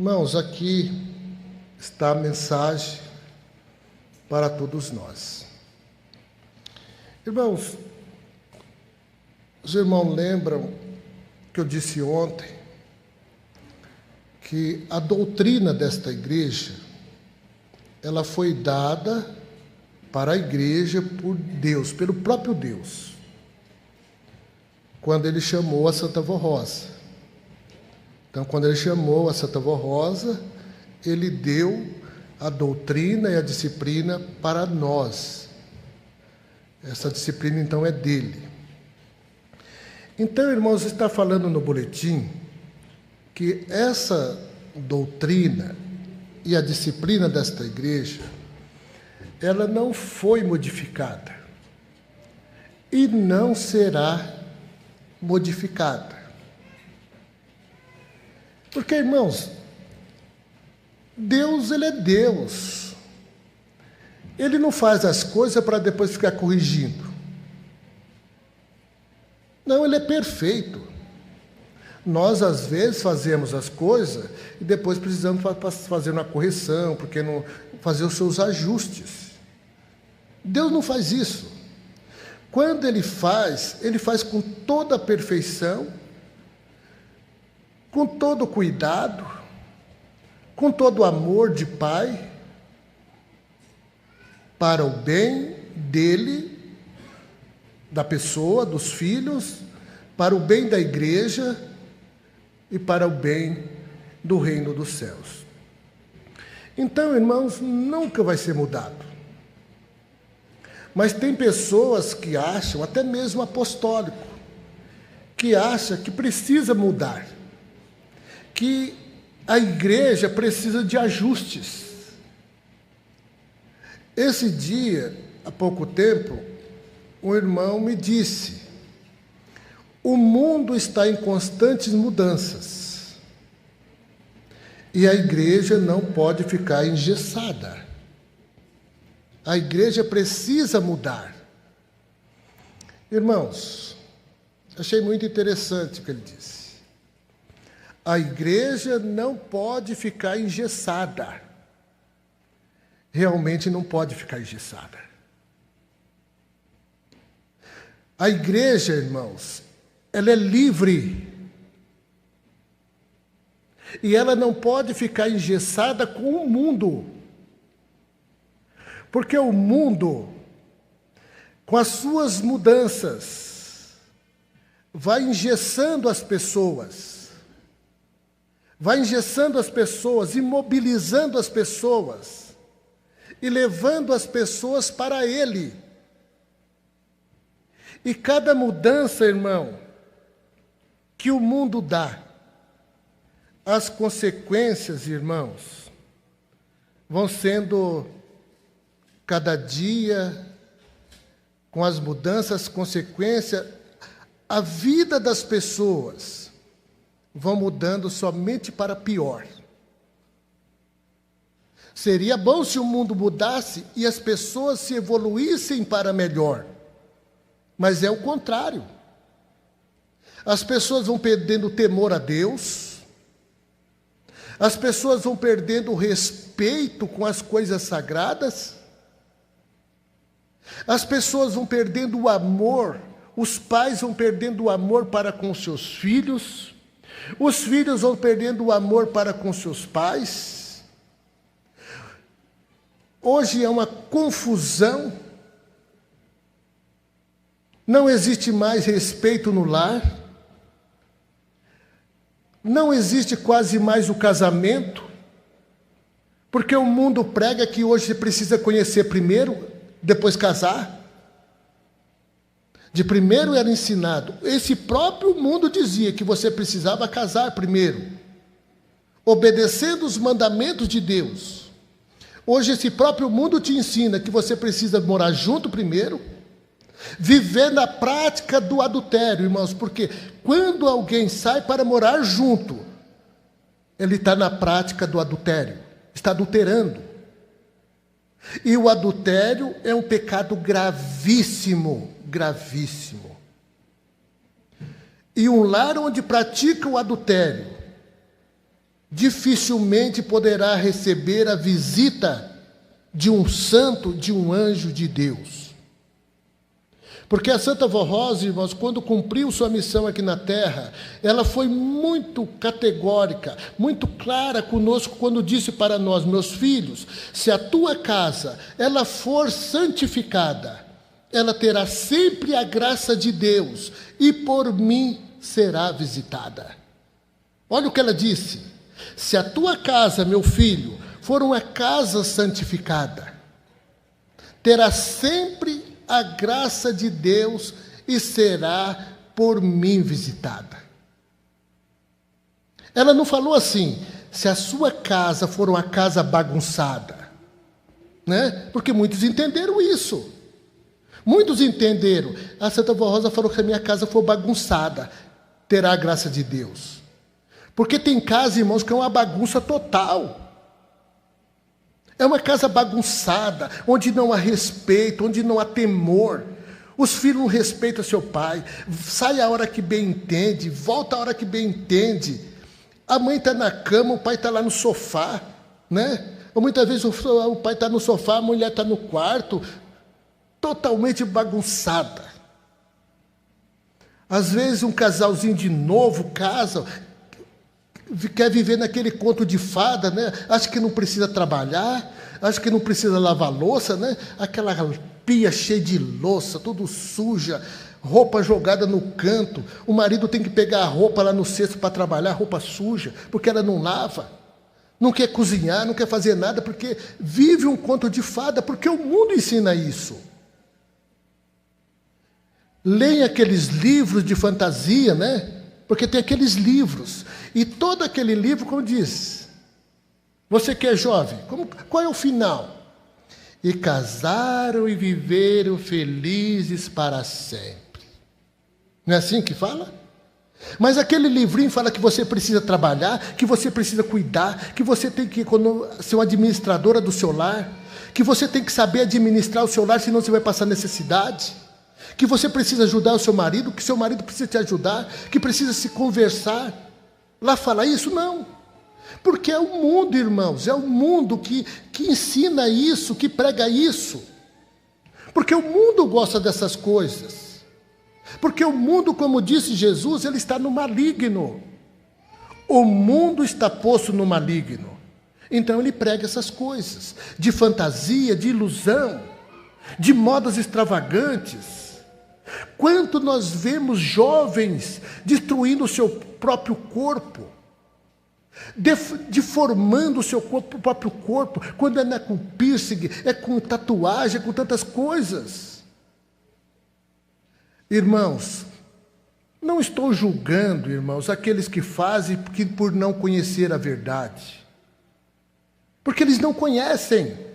Irmãos, aqui está a mensagem para todos nós. Irmãos, os irmãos lembram que eu disse ontem que a doutrina desta igreja, ela foi dada para a igreja por Deus, pelo próprio Deus, quando Ele chamou a Santa Vó Rosa. Então, quando Ele chamou a Santa Vó Rosa, Ele deu a doutrina e a disciplina para nós. Essa disciplina, então, é dele. Então, irmãos, está falando no boletim que essa doutrina e a disciplina desta igreja, ela não foi modificada e não será modificada. Porque, irmãos, Deus, Ele é Deus. Ele não faz as coisas para depois ficar corrigindo. Não, Ele é perfeito. Nós, às vezes, fazemos as coisas e depois precisamos fazer uma correção, porque não fazer os seus ajustes. Deus não faz isso. Quando Ele faz com toda a perfeição, com todo o cuidado, com todo o amor de Pai, para o bem dele, da pessoa, dos filhos, para o bem da igreja e para o bem do reino dos céus. Então, irmãos, nunca vai ser mudado. Mas tem pessoas que acham, até mesmo apostólico, que acha que precisa mudar, que a igreja precisa de ajustes. Esse dia, há pouco tempo, um irmão me disse: o mundo está em constantes mudanças e a igreja não pode ficar engessada. A igreja precisa mudar. Irmãos, achei muito interessante o que ele disse. A igreja não pode ficar engessada. Realmente não pode ficar engessada. A igreja, irmãos, ela é livre. E ela não pode ficar engessada com o mundo. Porque o mundo, com as suas mudanças, vai engessando as pessoas. Vai engessando as pessoas, imobilizando as pessoas e levando as pessoas para ele. E cada mudança, irmão, que o mundo dá, as consequências, irmãos, vão sendo cada dia, com as mudanças, consequências, a vida das pessoas vão mudando somente para pior. Seria bom se o mundo mudasse e as pessoas se evoluíssem para melhor. Mas é o contrário. As pessoas vão perdendo o temor a Deus. As pessoas vão perdendo o respeito com as coisas sagradas. As pessoas vão perdendo o amor. Os pais vão perdendo o amor para com seus filhos. Os filhos vão perdendo o amor para com seus pais. Hoje é uma confusão. Não existe mais respeito no lar. Não existe quase mais o casamento. Porque o mundo prega que hoje você precisa conhecer primeiro, depois casar. De primeiro era ensinado. Esse próprio mundo dizia que você precisava casar primeiro, obedecendo os mandamentos de Deus. Hoje esse próprio mundo te ensina que você precisa morar junto primeiro, viver na prática do adultério, irmãos, porque quando alguém sai para morar junto, ele está na prática do adultério, está adulterando. E o adultério é um pecado gravíssimo, gravíssimo. E um lar onde pratica o adultério dificilmente poderá receber a visita de um santo, de um anjo de Deus. Porque a Santa Vó Rosa, irmãos, quando cumpriu sua missão aqui na terra, ela foi muito categórica, muito clara conosco quando disse para nós: meus filhos, se a tua casa ela for santificada, ela terá sempre a graça de Deus e por mim será visitada. Olha o que ela disse: se a tua casa, meu filho, for uma casa santificada, terá sempre a graça de Deus e será por mim visitada. Ela não falou assim, se a sua casa for uma casa bagunçada, né? Porque muitos entenderam isso. Muitos entenderam. A Santa Vó Rosa falou que se a minha casa for bagunçada, terá a graça de Deus. Porque tem casa, irmãos, que é uma bagunça total. É uma casa bagunçada, onde não há respeito, onde não há temor. Os filhos não respeitam seu pai, sai a hora que bem entende, volta a hora que bem entende. A mãe está na cama, o pai está lá no sofá, né? Ou muitas vezes o pai está no sofá, a mulher está no quarto, totalmente bagunçada. Às vezes um casalzinho de novo casa, quer viver naquele conto de fada, né? Acha que não precisa trabalhar, acha que não precisa lavar louça, né? Aquela pia cheia de louça, tudo suja, roupa jogada no canto. O marido tem que pegar a roupa lá no cesto para trabalhar, roupa suja, porque ela não lava. Não quer cozinhar, não quer fazer nada, porque vive um conto de fada, porque o mundo ensina isso. Leem aqueles livros de fantasia, né? Porque tem aqueles livros, e todo aquele livro, como diz, você que é jovem, qual é o final? E casaram e viveram felizes para sempre. Não é assim que fala? Mas aquele livrinho fala que você precisa trabalhar, que você precisa cuidar, que você tem que ser uma administradora do seu lar, que você tem que saber administrar o seu lar, senão você vai passar necessidade. Que você precisa ajudar o seu marido, que seu marido precisa te ajudar, que precisa se conversar. Lá fala isso? Não. Porque é o mundo, irmãos, é o mundo que ensina isso, que prega isso. Porque o mundo gosta dessas coisas. Porque o mundo, como disse Jesus, ele está no maligno. O mundo está posto no maligno. Então ele prega essas coisas, de fantasia, de ilusão, de modas extravagantes. Quanto nós vemos jovens destruindo o seu próprio corpo, deformando o seu próprio corpo, quando é com piercing, é com tatuagem, é com tantas coisas. Irmãos, não estou julgando, irmãos, aqueles que fazem por não conhecer a verdade, porque eles não conhecem.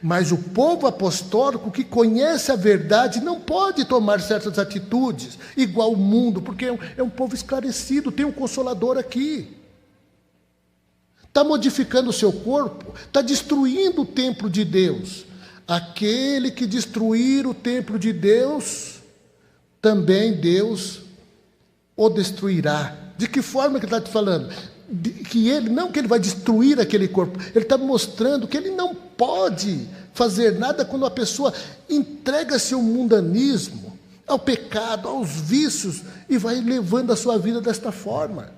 Mas o povo apostólico que conhece a verdade não pode tomar certas atitudes, igual o mundo, porque é um povo esclarecido, tem um Consolador aqui. Está modificando o seu corpo, está destruindo o templo de Deus. Aquele que destruir o templo de Deus, também Deus o destruirá. De que forma que ele está te falando? Que ele vai destruir aquele corpo, ele está mostrando que ele não pode fazer nada quando a pessoa entrega-se ao mundanismo, ao pecado, aos vícios, e vai levando a sua vida desta forma.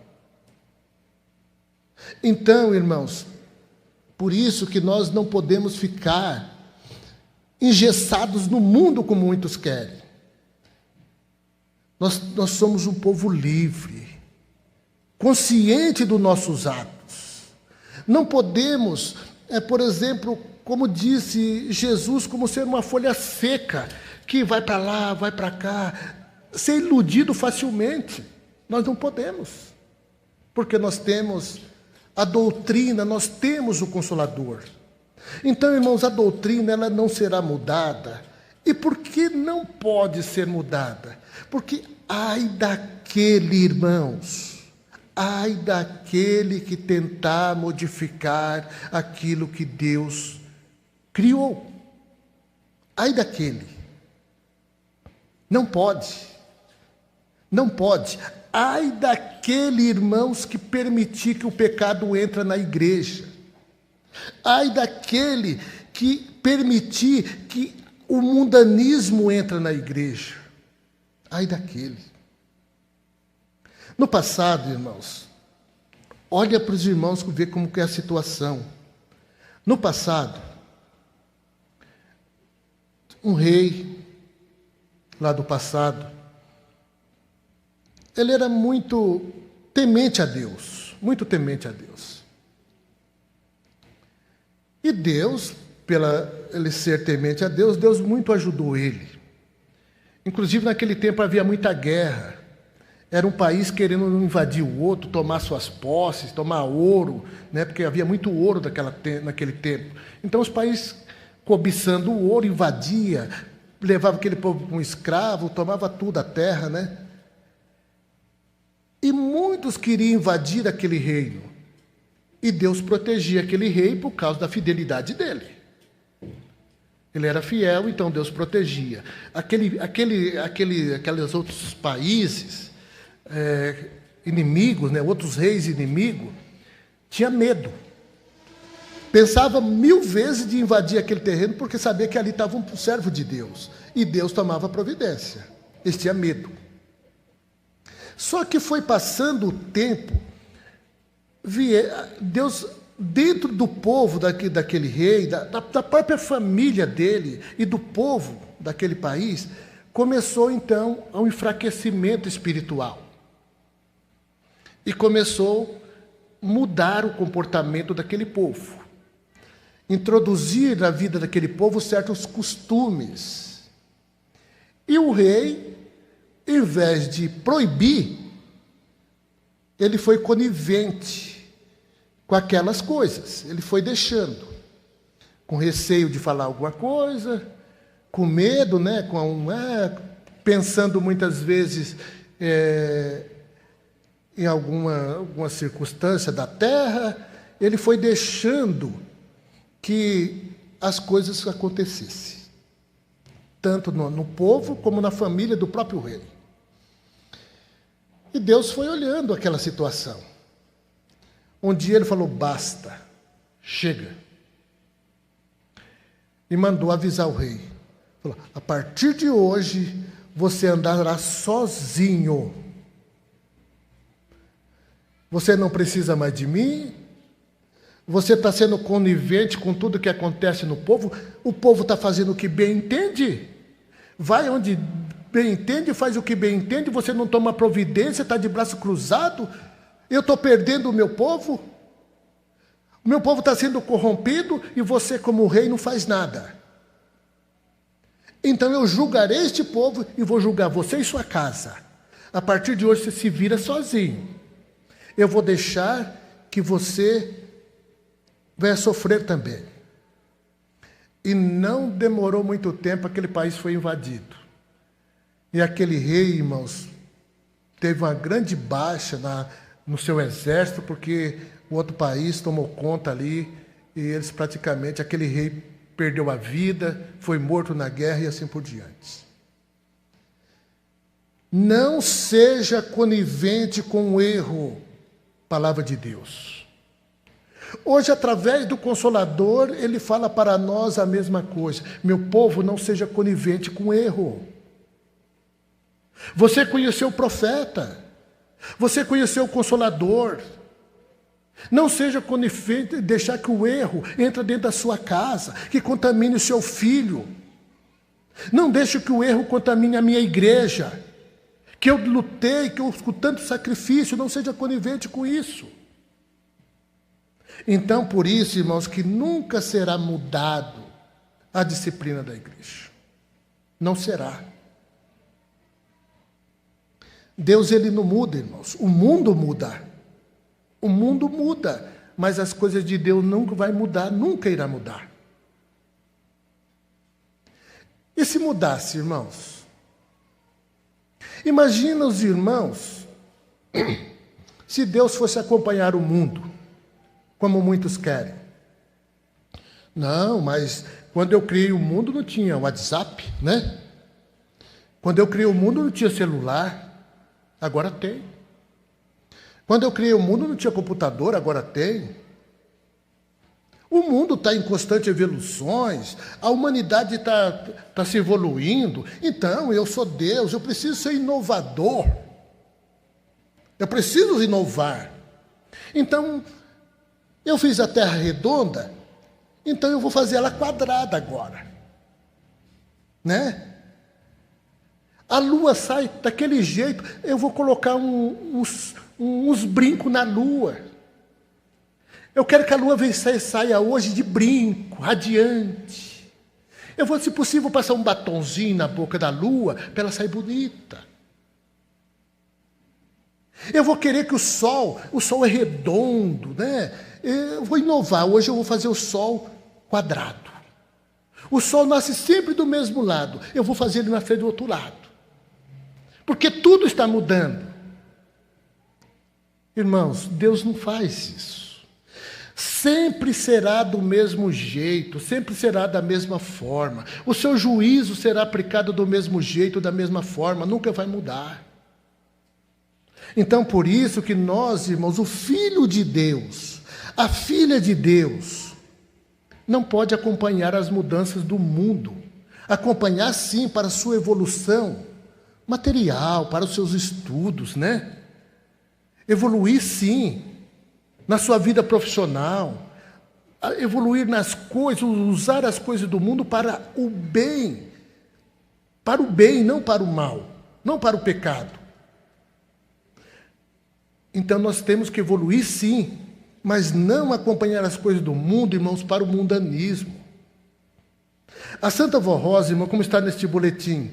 Então, irmãos, por isso que nós não podemos ficar engessados no mundo como muitos querem. Nós somos um povo livre, consciente dos nossos atos. Não podemos, por exemplo, como disse Jesus, como ser uma folha seca, que vai para lá, vai para cá, ser iludido facilmente. Nós não podemos, porque nós temos a doutrina, nós temos o Consolador. Então, irmãos, a doutrina ela não será mudada. E por que não pode ser mudada? Porque ai daquele, irmãos, ai daquele que tentar modificar aquilo que Deus criou. Ai daquele. Não pode. Não pode. Ai daquele, irmãos, que permitir que o pecado entre na igreja. Ai daquele que permitir que o mundanismo entre na igreja. Ai daquele. No passado, irmãos, olha para os irmãos e vê como que é a situação. No passado, um rei lá do passado, ele era muito temente a Deus, muito temente a Deus. E Deus, pela ele ser temente a Deus, Deus muito ajudou ele. Inclusive, naquele tempo havia muita guerra. Era um país querendo invadir o outro, tomar suas posses, tomar ouro, né? Porque havia muito ouro naquele tempo. Então, os países, cobiçando o ouro, invadia, levava aquele povo como escravo, tomava tudo, a terra, né? E muitos queriam invadir aquele reino. E Deus protegia aquele rei por causa da fidelidade dele. Ele era fiel, então Deus protegia. Aqueles outros países, inimigos, né, outros reis inimigos, tinha medo. Pensava 1000 vezes de invadir aquele terreno, porque sabia que ali estava um servo de Deus. E Deus tomava providência. Eles tinham medo. Só que foi passando o tempo, Deus, dentro do povo daquele rei, da própria família dele e do povo daquele país, começou então um enfraquecimento espiritual. E começou a mudar o comportamento daquele povo. Introduzir na vida daquele povo certos costumes. E o rei, em vez de proibir, ele foi conivente com aquelas coisas. Ele foi deixando, com receio de falar alguma coisa, com medo, né? Pensando muitas vezes em alguma circunstância da terra, ele foi deixando que as coisas acontecessem, tanto no povo como na família do próprio rei. E Deus foi olhando aquela situação. Um dia ele falou, basta, chega. E mandou avisar o rei. Falou, a partir de hoje, você andará sozinho. Você não precisa mais de mim. Você está sendo conivente com tudo que acontece no povo. O povo está fazendo o que bem entende. Vai onde bem entende, faz o que bem entende. Você não toma providência, está de braço cruzado. Eu estou perdendo o meu povo. O meu povo está sendo corrompido e você, como rei, não faz nada. Então eu julgarei este povo e vou julgar você e sua casa. A partir de hoje você se vira sozinho. Eu vou deixar que você venha sofrer também. E não demorou muito tempo, aquele país foi invadido. E aquele rei, irmãos, teve uma grande baixa no seu exército, porque o outro país tomou conta ali, e eles praticamente, aquele rei perdeu a vida, foi morto na guerra e assim por diante. Não seja conivente com o erro, palavra de Deus. Hoje, através do Consolador, ele fala para nós a mesma coisa. Meu povo, não seja conivente com o erro. Você conheceu o profeta. Você conheceu o Consolador. Não seja conivente, deixar que o erro entre dentro da sua casa, que contamine o seu filho. Não deixe que o erro contamine a minha igreja, que eu lutei, que eu com tanto sacrifício, não seja conivente com isso. Então, por isso, irmãos, que nunca será mudado a disciplina da igreja. Não será. Deus, ele não muda, irmãos. O mundo muda. O mundo muda, mas as coisas de Deus nunca vai mudar, nunca irá mudar. E se mudasse, irmãos? Imagina os irmãos, se Deus fosse acompanhar o mundo, como muitos querem. Não, mas quando eu criei o mundo não tinha WhatsApp, né? Quando eu criei o mundo não tinha celular, agora tem. Quando eu criei o mundo não tinha computador, agora tem. O mundo está em constante evoluções, a humanidade está se evoluindo. Então, eu sou Deus, eu preciso ser inovador. Eu preciso inovar. Então, eu fiz a Terra redonda, então eu vou fazer ela quadrada agora. Né? A Lua sai daquele jeito, eu vou colocar uns brincos na Lua. Eu quero que a Lua saia hoje de brinco, radiante. Eu vou, se possível, passar um batonzinho na boca da Lua para ela sair bonita. Eu vou querer que o Sol é redondo, né? Eu vou inovar, hoje eu vou fazer o Sol quadrado. O Sol nasce sempre do mesmo lado, eu vou fazer ele nascer do outro lado. Porque tudo está mudando. Irmãos, Deus não faz isso. Sempre será do mesmo jeito, sempre será da mesma forma. O seu juízo será aplicado do mesmo jeito, da mesma forma, nunca vai mudar. Então, por isso que nós, irmãos, o Filho de Deus, a Filha de Deus, não pode acompanhar as mudanças do mundo. Acompanhar, sim, para a sua evolução material, para os seus estudos, né? Evoluir, sim, na sua vida profissional, evoluir nas coisas, usar as coisas do mundo para o bem, não para o mal, não para o pecado. Então nós temos que evoluir, sim, mas não acompanhar as coisas do mundo, irmãos, para o mundanismo. A Santa Vó Rosa, irmão, como está neste boletim,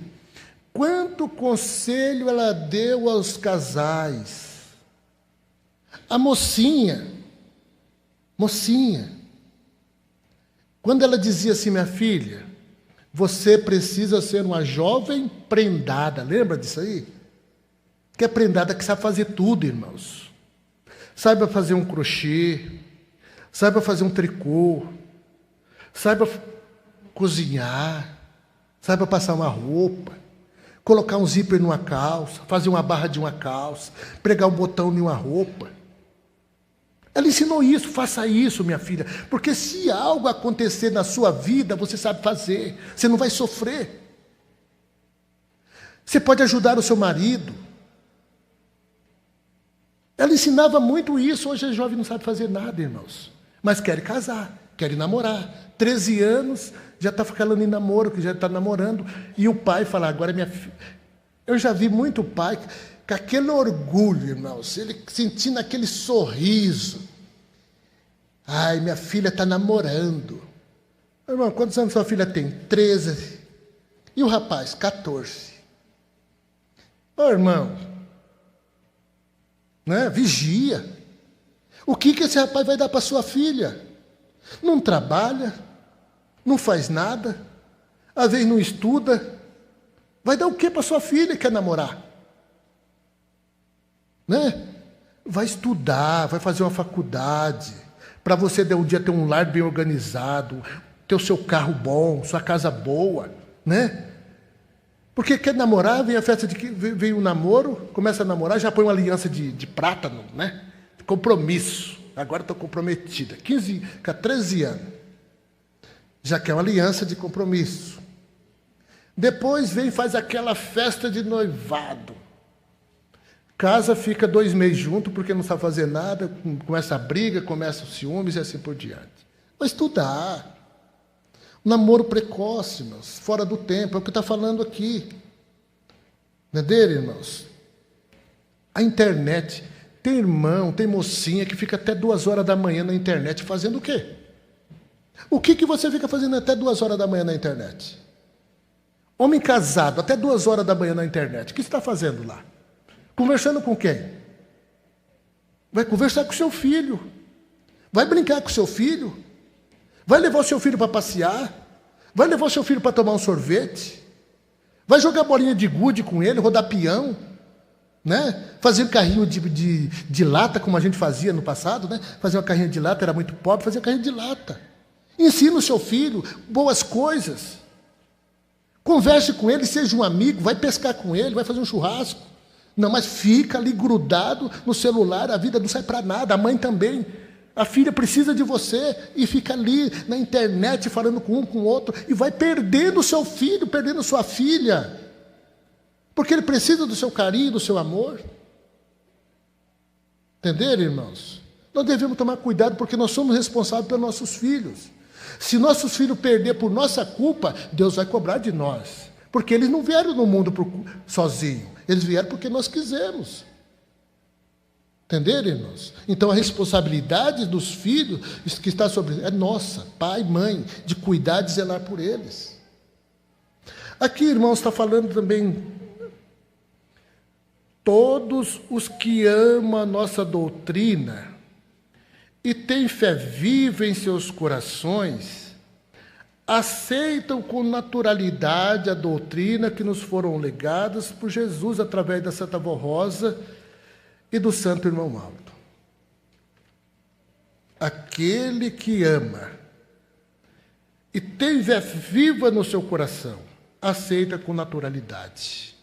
quanto conselho ela deu aos casais. A mocinha, quando ela dizia assim, minha filha, você precisa ser uma jovem prendada, lembra disso aí? Que é prendada que sabe fazer tudo, irmãos. Saiba fazer um crochê, saiba fazer um tricô, saiba cozinhar, saiba passar uma roupa, colocar um zíper numa calça, fazer uma barra de uma calça, pregar um botão em uma roupa. Ela ensinou isso, faça isso, minha filha, porque se algo acontecer na sua vida, você sabe fazer, você não vai sofrer. Você pode ajudar o seu marido. Ela ensinava muito isso, hoje a jovem não sabe fazer nada, irmãos, mas quer casar, quer namorar. 13 anos, já está falando em namoro, que já está namorando, e o pai fala, agora minha filha... Eu já vi muito pai com aquele orgulho, irmãos, ele sentindo aquele sorriso. Ai, minha filha está namorando. Irmão, quantos anos sua filha tem? 13. E o rapaz? 14. Ô, irmão, né? Vigia. O que esse rapaz vai dar para sua filha? Não trabalha, não faz nada, às vezes não estuda. Vai dar o que para sua filha que quer namorar? Né? Vai estudar, vai fazer uma faculdade, para você um dia ter um lar bem organizado, ter o seu carro bom, sua casa boa, né? Porque quer namorar, vem a festa vem o namoro, começa a namorar, já põe uma aliança de prata, né? Compromisso. Agora estou comprometida. 13 anos. Já quer uma aliança de compromisso. Depois vem e faz aquela festa de noivado. Casa, fica 2 meses junto, porque não sabe fazer nada, começa a briga, começa os ciúmes e assim por diante. Vai estudar. Namoro precoce, irmãos, fora do tempo, é o que está falando aqui. Não é dele, irmãos? A internet, tem irmão, tem mocinha que fica até 2 horas da manhã na internet fazendo o quê? O que você fica fazendo até 2 horas da manhã na internet? Homem casado, até 2 horas da manhã na internet, o que você está fazendo lá? Conversando com quem? Vai conversar com o seu filho. Vai brincar com o seu filho. Vai levar o seu filho para passear. Vai levar o seu filho para tomar um sorvete. Vai jogar bolinha de gude com ele, rodar peão. Né? Fazer carrinho de lata, como a gente fazia no passado. Né? Fazer uma carrinha de lata, era muito pobre, fazer carrinho de lata. Ensina o seu filho boas coisas. Converse com ele, seja um amigo, vai pescar com ele, vai fazer um churrasco. Não, mas fica ali grudado no celular, a vida não sai para nada, a mãe também. A filha precisa de você e fica ali na internet falando com um, com o outro, e vai perdendo o seu filho, perdendo sua filha, porque ele precisa do seu carinho, do seu amor. Entenderam, irmãos? Nós devemos tomar cuidado, porque nós somos responsáveis pelos nossos filhos. Se nossos filhos perder por nossa culpa, Deus vai cobrar de nós, porque eles não vieram no mundo sozinhos, eles vieram porque nós quisemos. Entenderam, irmãos? Então a responsabilidade dos filhos que está sobre é nossa, pai, mãe, de cuidar, de zelar por eles. Aqui, irmãos, está falando também: todos os que amam a nossa doutrina e têm fé viva em seus corações, aceitam com naturalidade a doutrina que nos foram legadas por Jesus através da Santa Avó Rosa e do Santo Irmão Aldo. Aquele que ama e tem fé viva no seu coração, aceita com naturalidade.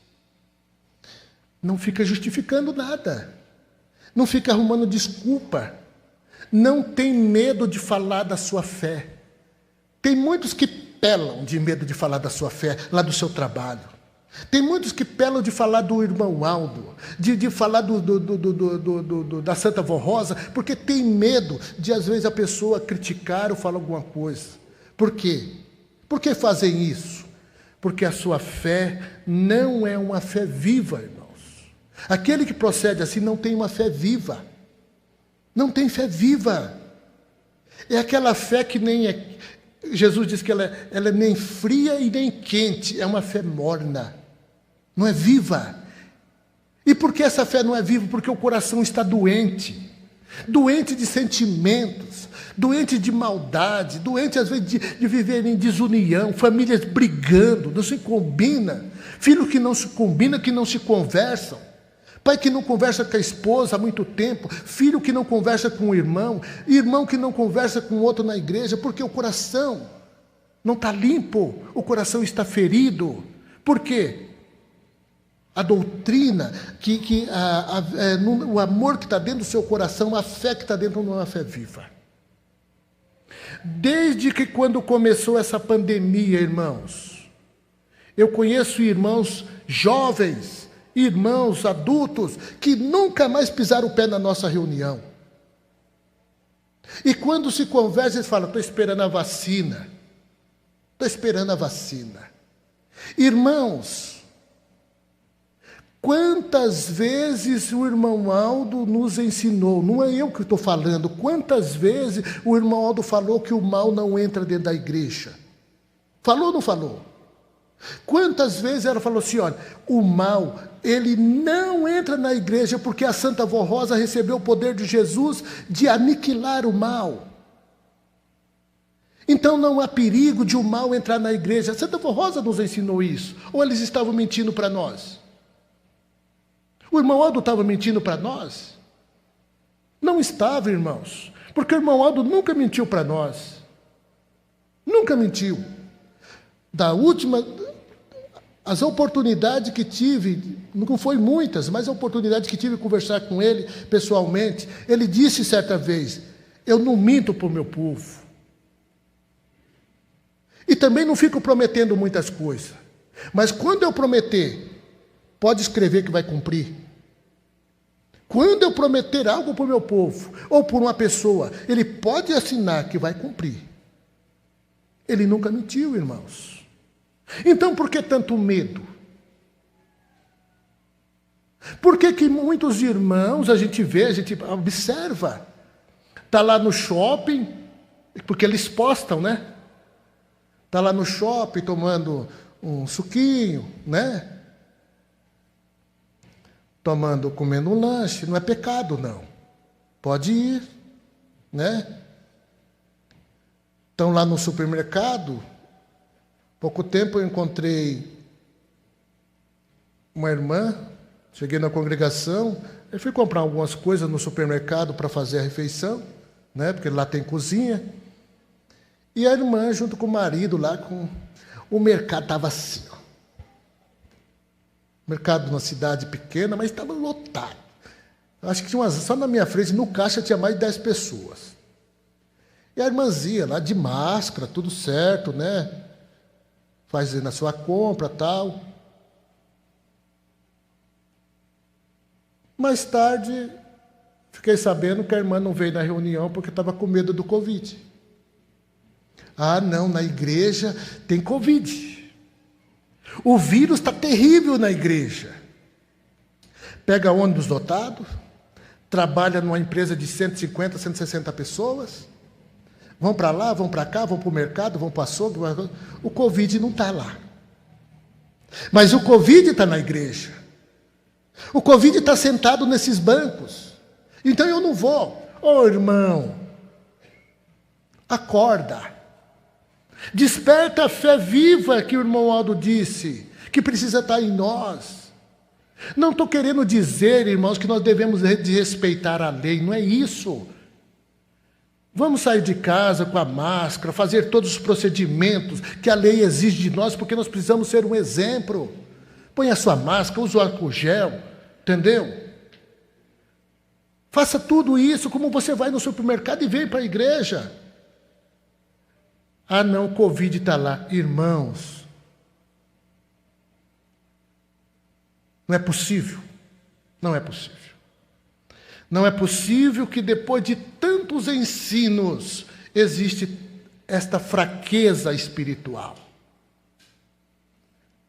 Não fica justificando nada, não fica arrumando desculpa, não tem medo de falar da sua fé. Tem muitos que pelam de medo de falar da sua fé lá do seu trabalho. Tem muitos que pelam de falar do irmão Aldo, de falar da Santa Avó Rosa, porque tem medo de, às vezes, a pessoa criticar ou falar alguma coisa. Por quê? Por que fazem isso? Porque a sua fé não é uma fé viva, irmãos. Aquele que procede assim não tem uma fé viva. Não tem fé viva. É aquela fé que nem é... Jesus diz que ela é nem fria e nem quente, é uma fé morna, não é viva. E por que essa fé não é viva? Porque o coração está doente, doente de sentimentos, doente de maldade, doente às vezes de viver em desunião, famílias brigando, não se combina, filhos que não se combinam, que não se conversam, pai que não conversa com a esposa há muito tempo, filho que não conversa com o irmão, irmão que não conversa com outro na igreja, porque o coração não está limpo, o coração está ferido. Por quê? A doutrina, o amor que está dentro do seu coração, a fé que está dentro não é uma fé viva. Desde que quando começou essa pandemia, irmãos, eu conheço irmãos jovens, irmãos adultos, que nunca mais pisaram o pé na nossa reunião. E quando se conversa, eles falam: estou esperando a vacina. Estou esperando a vacina. Irmãos, quantas vezes o irmão Aldo nos ensinou, não é eu que estou falando, quantas vezes o irmão Aldo falou que o mal não entra dentro da igreja? Falou ou não falou? Quantas vezes ela falou assim: olha, o mal, ele não entra na igreja porque a Santa Avó Rosa recebeu o poder de Jesus de aniquilar o mal. Então não há perigo de o mal entrar na igreja. A Santa Avó Rosa nos ensinou isso. Ou eles estavam mentindo para nós? O irmão Aldo estava mentindo para nós? Não estava, irmãos, porque o irmão Aldo nunca mentiu para nós. Nunca mentiu. As oportunidades que tive, não foi muitas, mas a oportunidade que tive de conversar com ele pessoalmente, ele disse certa vez: eu não minto para o meu povo. E também não fico prometendo muitas coisas. Mas quando eu prometer, pode escrever que vai cumprir. Quando eu prometer algo para o meu povo, ou por uma pessoa, ele pode assinar que vai cumprir. Ele nunca mentiu, irmãos. Então, por que tanto medo? Por que muitos irmãos, a gente vê, a gente observa, está lá no shopping, porque eles postam, né? Está lá no shopping tomando um suquinho, né? Comendo um lanche, não é pecado, não. Pode ir, né? Estão lá no supermercado. Pouco tempo eu encontrei uma irmã, cheguei na congregação, eu fui comprar algumas coisas no supermercado para fazer a refeição, né? Porque lá tem cozinha. E a irmã, junto com o marido lá, o mercado estava assim, ó. Mercado numa cidade pequena, mas estava lotado. Acho que tinha só na minha frente, no caixa, tinha mais de 10 pessoas. E a irmãzinha lá de máscara, tudo certo, né? Fazendo a sua compra, tal. Mais tarde, fiquei sabendo que a irmã não veio na reunião porque estava com medo do Covid. Ah, não, na igreja tem Covid. O vírus está terrível na igreja. Pega ônibus lotado, trabalha numa empresa de 150, 160 pessoas, vão para lá, vão para cá, vão para o mercado, vão para o açougue. O Covid não está lá. Mas o Covid está na igreja. O Covid está sentado nesses bancos. Então eu não vou. Ô irmão, acorda. Desperta a fé viva que o irmão Aldo disse, que precisa estar em nós. Não estou querendo dizer, irmãos, que nós devemos respeitar a lei, não é isso. Vamos sair de casa com a máscara, fazer todos os procedimentos que a lei exige de nós, porque nós precisamos ser um exemplo. Põe a sua máscara, use o álcool gel, entendeu? Faça tudo isso como você vai no supermercado e vem para a igreja. Ah, não, o Covid está lá. Irmãos, não é possível. Não é possível. Não é possível que depois de tantos ensinos existe esta fraqueza espiritual.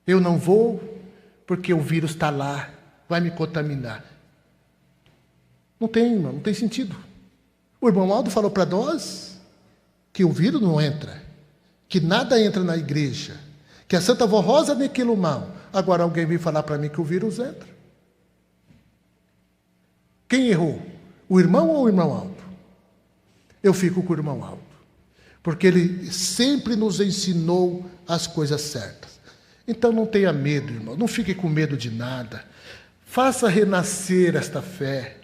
Eu não vou porque o vírus está lá, vai me contaminar. Não tem, irmão, não tem sentido. O irmão Aldo falou para nós que o vírus não entra, que nada entra na igreja, que a Santa Vó Rosa aniquila o mal. Agora alguém vem falar para mim que o vírus entra. Quem errou? O irmão ou o irmão Aldo? Eu fico com o irmão Aldo, porque ele sempre nos ensinou as coisas certas. Então não tenha medo, irmão, não fique com medo de nada. Faça renascer esta fé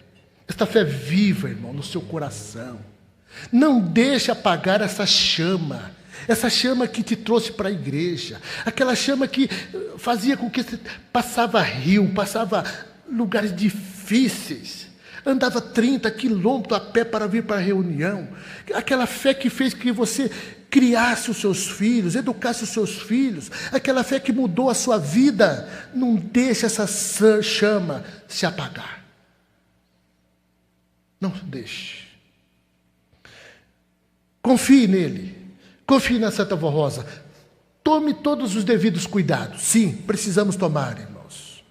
viva, irmão, no seu coração. Não deixe apagar essa chama que te trouxe para a igreja, aquela chama que fazia com que você passava rio, passava lugares difíceis, andava 30 quilômetros a pé para vir para a reunião, aquela fé que fez que você criasse os seus filhos, educasse os seus filhos, aquela fé que mudou a sua vida. Não deixe essa chama se apagar. Não deixe. Confie nele. Confie na Santa Vó Rosa. Tome todos os devidos cuidados. Sim, precisamos tomar, irmãos.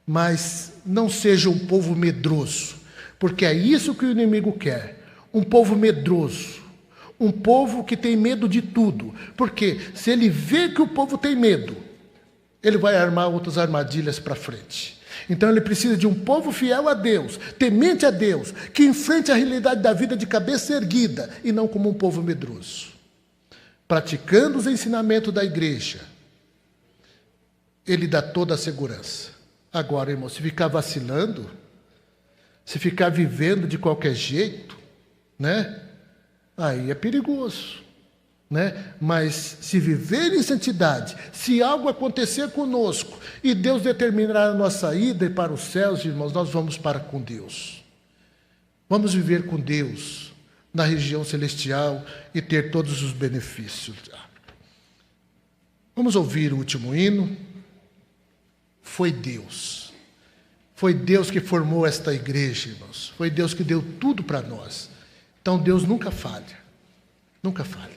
Mas não seja um povo medroso, porque é isso que o inimigo quer. Um povo medroso. Um povo que tem medo de tudo. Porque se ele vê que o povo tem medo, ele vai armar outras armadilhas para frente. Então ele precisa de um povo fiel a Deus, temente a Deus, que enfrente a realidade da vida de cabeça erguida e não como um povo medroso. Praticando os ensinamentos da igreja, ele dá toda a segurança. Agora, irmão, se ficar vacilando, se ficar vivendo de qualquer jeito, né? Aí é perigoso, né? Mas se viver em santidade, se algo acontecer conosco e Deus determinar a nossa ida para os céus, irmãos, nós vamos para com Deus. Vamos viver com Deus na região celestial e ter todos os benefícios. Vamos ouvir o último hino. Foi Deus que formou esta igreja, irmãos. Foi Deus que deu tudo para nós. Então Deus nunca falha, nunca falha.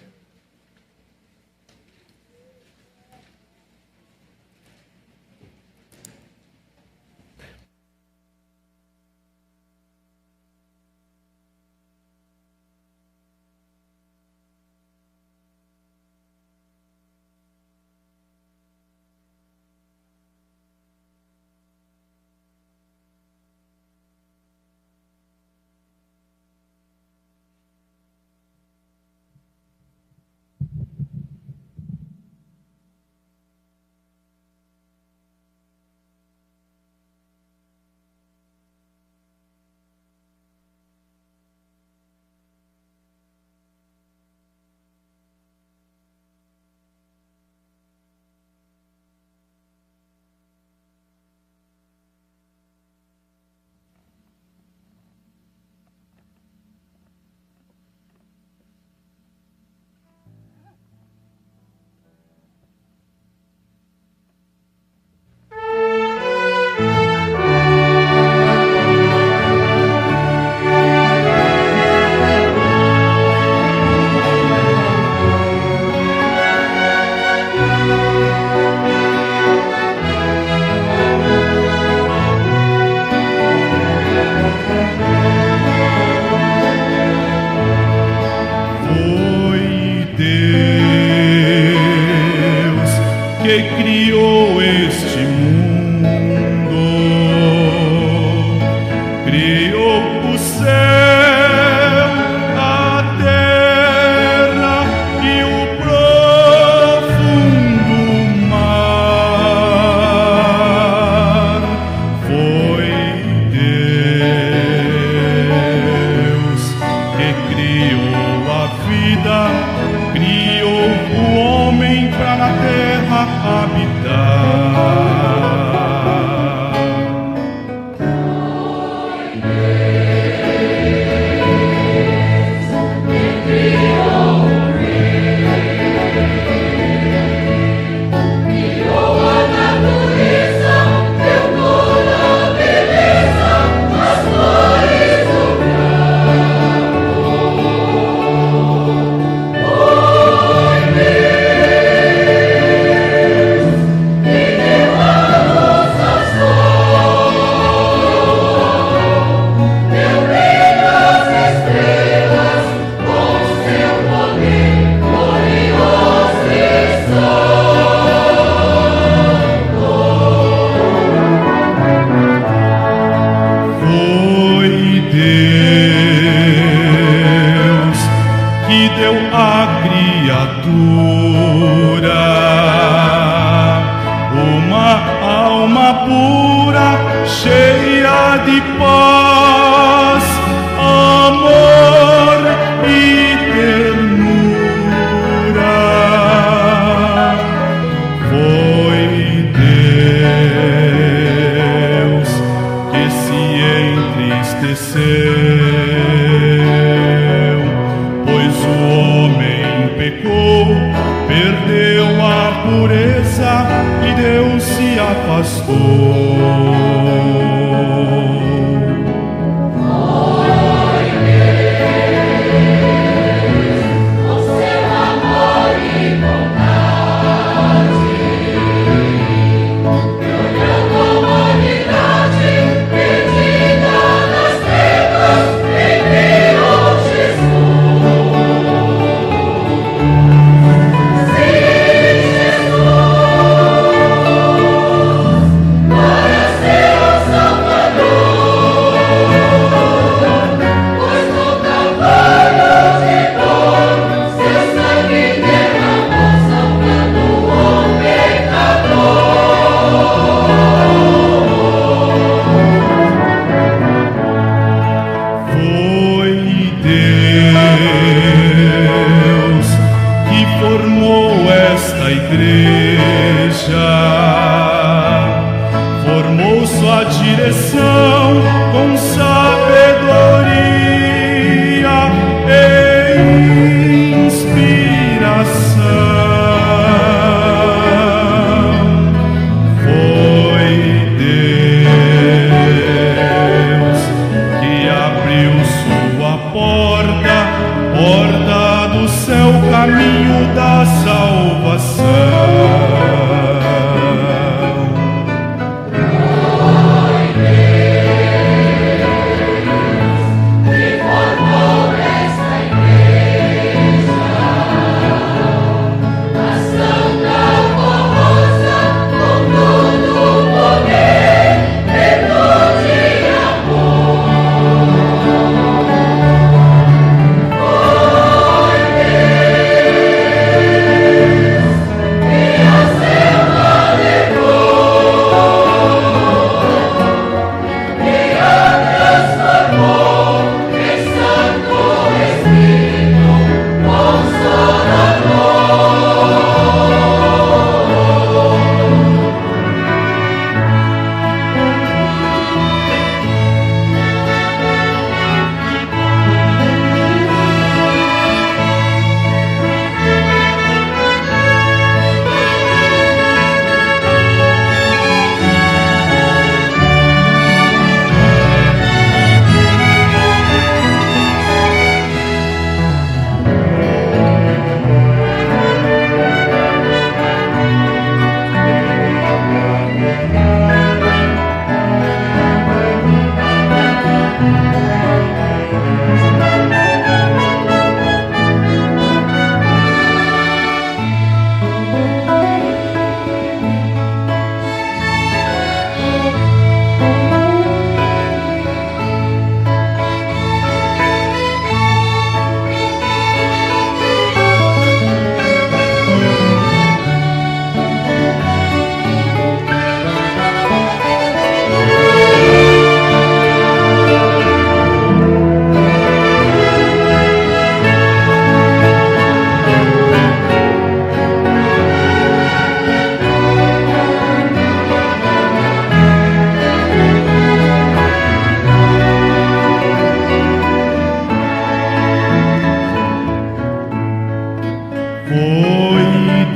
vida, criou o homem para na terra habitar.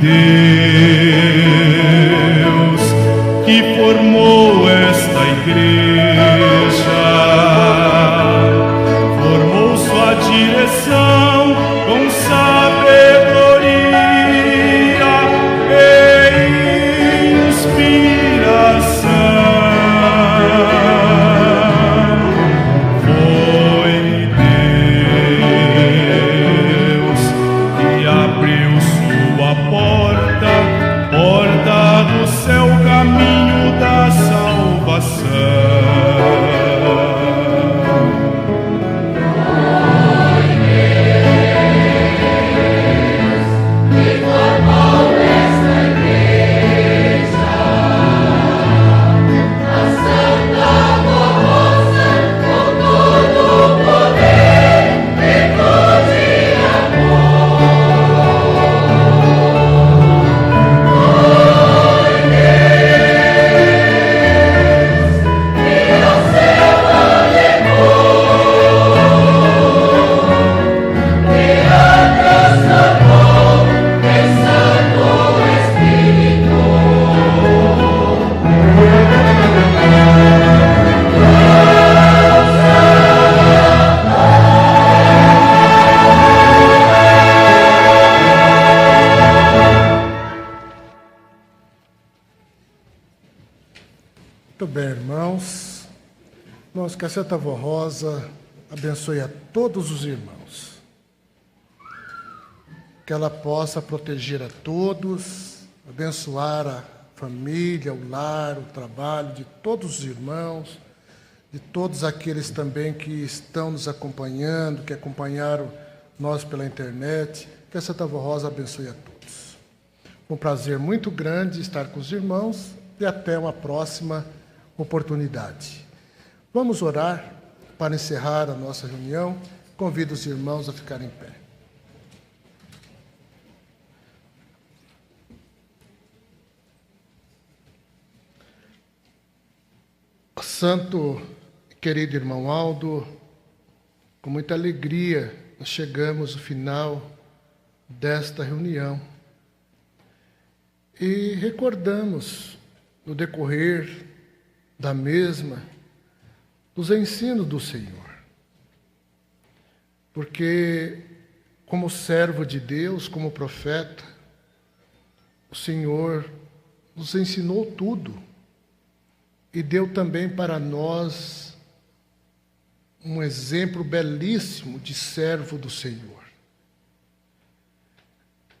Deus que formou esta igreja, formou sua direção com sabedoria e inspiração. Foi Deus que abriu sua porta do céu, caminho da salvação. Muito bem, irmãos. Irmãos, que a Santa Vó Rosa abençoe a todos os irmãos. Que ela possa proteger a todos, abençoar a família, o lar, o trabalho de todos os irmãos, de todos aqueles também que estão nos acompanhando, que acompanharam nós pela internet. Que a Santa Vó Rosa abençoe a todos. Um prazer muito grande estar com os irmãos e até uma próxima oportunidade. Vamos orar para encerrar a nossa reunião. Convido os irmãos a ficarem em pé. Santo e querido irmão Aldo, com muita alegria nós chegamos ao final desta reunião e recordamos no decorrer da mesma os ensinos do Senhor. Porque como servo de Deus, como profeta, o Senhor nos ensinou tudo e deu também para nós um exemplo belíssimo de servo do Senhor.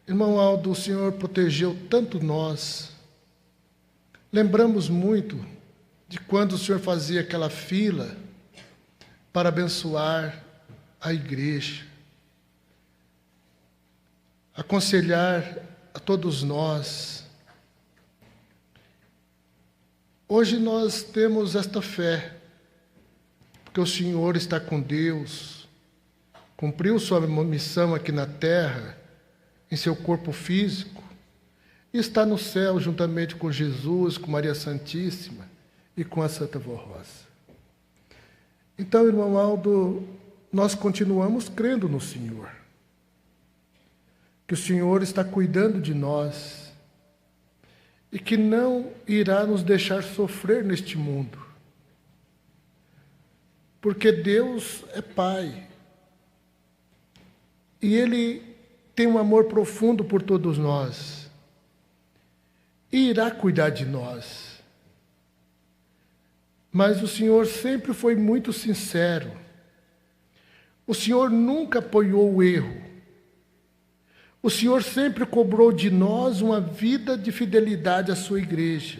Irmão Aldo, o Senhor protegeu tanto nós. Lembramos muito de quando o Senhor fazia aquela fila para abençoar a igreja, aconselhar a todos nós. Hoje nós temos esta fé, porque o Senhor está com Deus, cumpriu sua missão aqui na terra, em seu corpo físico, e está no céu juntamente com Jesus, com Maria Santíssima e com a Santa Vó Rosa. Então, irmão Aldo, nós continuamos crendo no Senhor, que o Senhor está cuidando de nós e que não irá nos deixar sofrer neste mundo, porque Deus é Pai e Ele tem um amor profundo por todos nós e irá cuidar de nós. Mas o Senhor sempre foi muito sincero. O Senhor nunca apoiou o erro. O Senhor sempre cobrou de nós uma vida de fidelidade à sua igreja.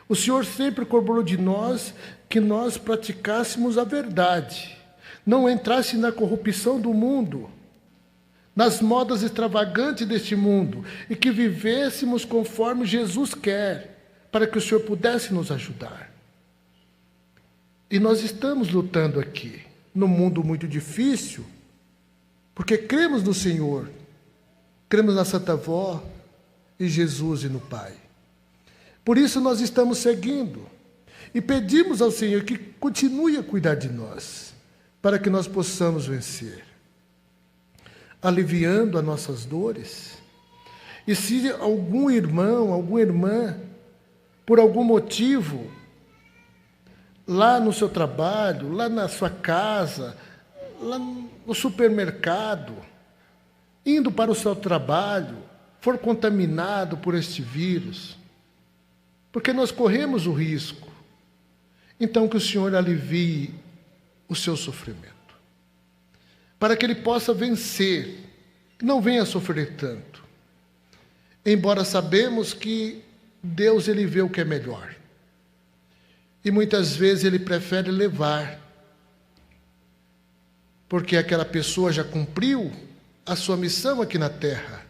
O Senhor sempre cobrou de nós que nós praticássemos a verdade, não entrasse na corrupção do mundo, nas modas extravagantes deste mundo, e que vivêssemos conforme Jesus quer, para que o Senhor pudesse nos ajudar. E nós estamos lutando aqui, num mundo muito difícil, porque cremos no Senhor, cremos na Santa Vó, em Jesus e no Pai. Por isso nós estamos seguindo e pedimos ao Senhor que continue a cuidar de nós, para que nós possamos vencer, aliviando as nossas dores E se algum irmão, alguma irmã, por algum motivo, lá no seu trabalho, lá na sua casa, lá no supermercado, indo para o seu trabalho, for contaminado por este vírus, porque nós corremos o risco, então que o Senhor alivie o seu sofrimento, para que ele possa vencer, não venha sofrer tanto. Embora sabemos que Deus, ele vê o que é melhor. E muitas vezes ele prefere levar, porque aquela pessoa já cumpriu a sua missão aqui na terra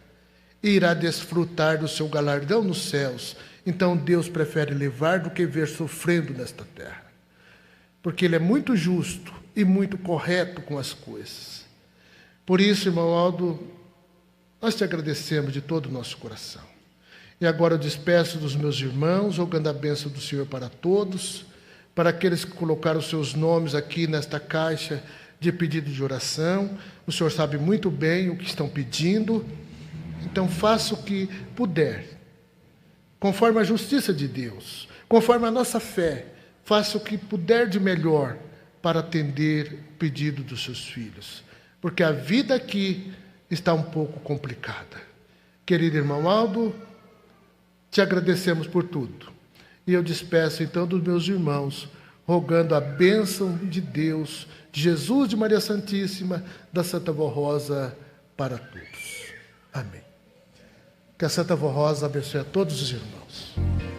e irá desfrutar do seu galardão nos céus. Então Deus prefere levar do que ver sofrendo nesta terra, porque ele é muito justo e muito correto com as coisas. Por isso, irmão Aldo, nós te agradecemos de todo o nosso coração. E agora eu despeço dos meus irmãos, rogando a bênção do Senhor para todos, para aqueles que colocaram seus nomes aqui nesta caixa de pedido de oração. O Senhor sabe muito bem o que estão pedindo, então faça o que puder, conforme a justiça de Deus, conforme a nossa fé, faça o que puder de melhor para atender o pedido dos seus filhos, porque a vida aqui está um pouco complicada. Querido irmão Aldo, te agradecemos por tudo. E eu despeço então dos meus irmãos, rogando a bênção de Deus, de Jesus, de Maria Santíssima, da Santa Vó Rosa para todos. Amém. Que a Santa Vó Rosa abençoe a todos os irmãos.